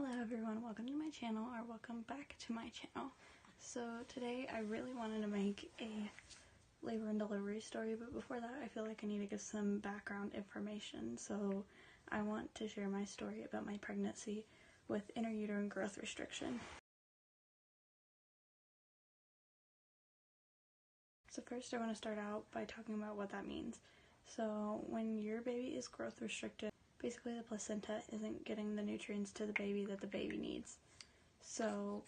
Hello everyone, welcome to my channel, or welcome back to my channel. So today I really wanted to make a labor and delivery story, but before that I feel like I need to give some background information. So I want to share my story about my pregnancy with intrauterine growth restriction. So first I want to start out by talking about what that means. So when your baby is growth restricted, basically the placenta isn't getting the nutrients to the baby that the baby needs. So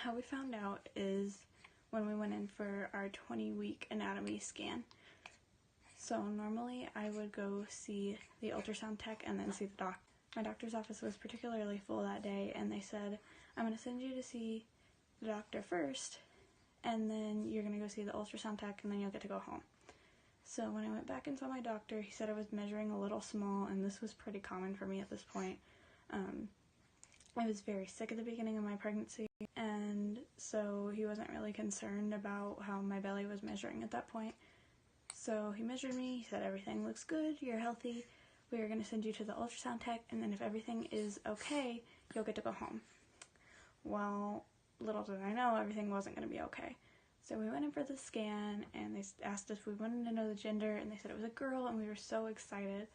how we found out is when we went in for our 20-week anatomy scan. So normally I would go see the ultrasound tech and then see the doctor. My doctor's office was particularly full that day, and they said, I'm going to send you to see the doctor first, and then you're going to go see the ultrasound tech, and then you'll get to go home. So when I went back and saw my doctor, he said I was measuring a little small, and this was pretty common for me at this point. I was very sick at the beginning of my pregnancy, and so he wasn't really concerned about how my belly was measuring at that point. So he measured me, he said everything looks good, you're healthy, we are going to send you to the ultrasound tech, and then if everything is okay, you'll get to go home. Well, little did I know everything wasn't going to be okay. So we went in for the scan, and they asked us if we wanted to know the gender, and they said it was a girl, and we were so excited.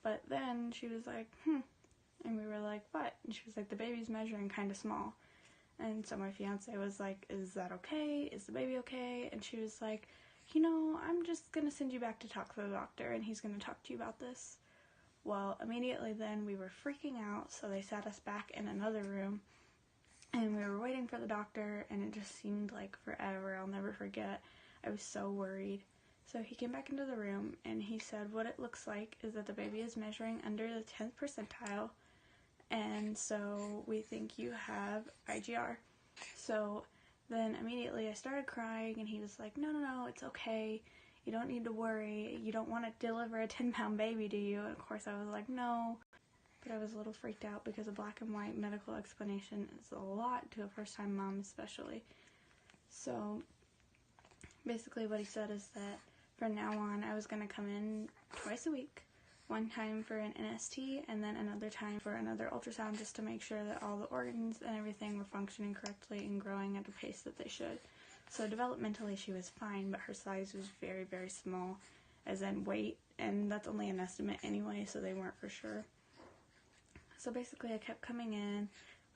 But then she was like, and we were like, what? And she was like, the baby's measuring kind of small. And so my fiance was like, is that okay? Is the baby okay? And she was like, you know, I'm just going to send you back to talk to the doctor, and he's going to talk to you about this. Well, immediately then we were freaking out, so they sat us back in another room. And we were waiting for the doctor, and it just seemed like forever. I'll never forget. I was so worried. So he came back into the room, and he said what it looks like is that the baby is measuring under the 10th percentile, and so we think you have IGUR. So then immediately I started crying, and he was like, no, it's okay. You don't need to worry. You don't want to deliver a 10-pound baby, do you? And of course I was like, no. But I was a little freaked out because a black and white medical explanation is a lot to a first-time mom especially. So basically what he said is that from now on I was going to come in twice a week, one time for an NST and then another time for another ultrasound, just to make sure that all the organs and everything were functioning correctly and growing at a pace that they should. So developmentally she was fine, but her size was very, very small, as in weight, and that's only an estimate anyway, so they weren't for sure. So basically I kept coming in,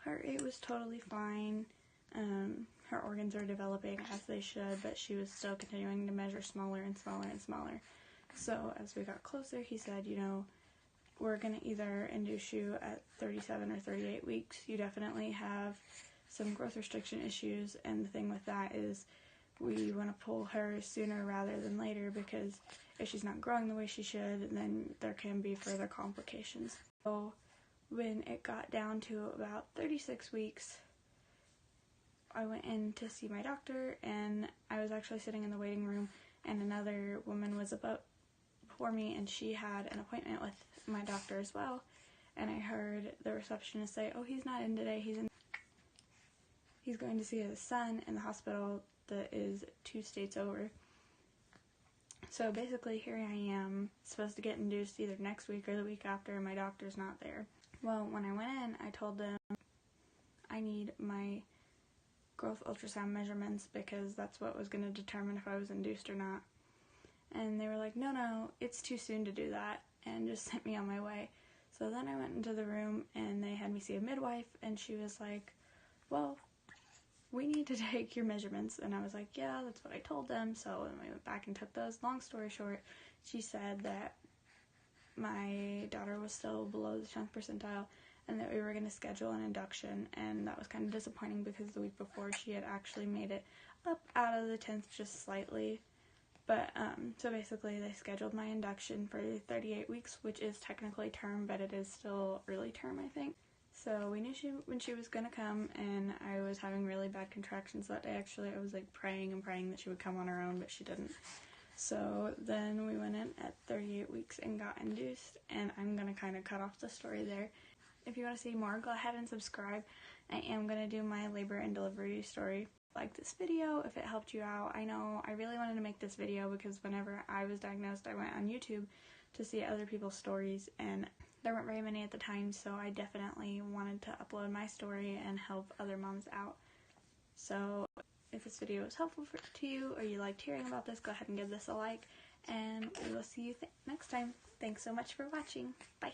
heart rate was totally fine, her organs were developing as they should, but she was still continuing to measure smaller and smaller and smaller. So as we got closer, he said, you know, we're going to either induce you at 37 or 38 weeks. You definitely have some growth restriction issues, and the thing with that is we want to pull her sooner rather than later, because if she's not growing the way she should, then there can be further complications. So when it got down to about 36 weeks, I went in to see my doctor, and I was actually sitting in the waiting room, and another woman was about before me, and she had an appointment with my doctor as well, and I heard the receptionist say, oh, he's not in today, he's going to see his son in the hospital that is 2 states over. So basically here I am, supposed to get induced either next week or the week after, and my doctor's not there. Well, when I went in, I told them I need my growth ultrasound measurements because that's what was going to determine if I was induced or not. And they were like, no, it's too soon to do that, and just sent me on my way. So then I went into the room, and they had me see a midwife, and she was like, well, we need to take your measurements. And I was like, yeah, that's what I told them. So then we went back and took those. Long story short, she said that my daughter was still below the 10th percentile, and that we were going to schedule an induction, and that was kind of disappointing because the week before she had actually made it up out of the 10th just slightly. But so basically they scheduled my induction for 38 weeks, which is technically term, but it is still early term, I think. So we knew when she was going to come, and I was having really bad contractions that day. Actually, I was like praying and praying that she would come on her own, but she didn't. So then we went in at 38 weeks and got induced, and I'm going to kind of cut off the story there. If you want to see more, go ahead and subscribe. I am going to do my labor and delivery story. Like this video if it helped you out. I know I really wanted to make this video because whenever I was diagnosed, I went on YouTube to see other people's stories, and there weren't very many at the time, so I definitely wanted to upload my story and help other moms out. So if this video was helpful to you, or you liked hearing about this, go ahead and give this a like, and we will see you next time. Thanks so much for watching. Bye.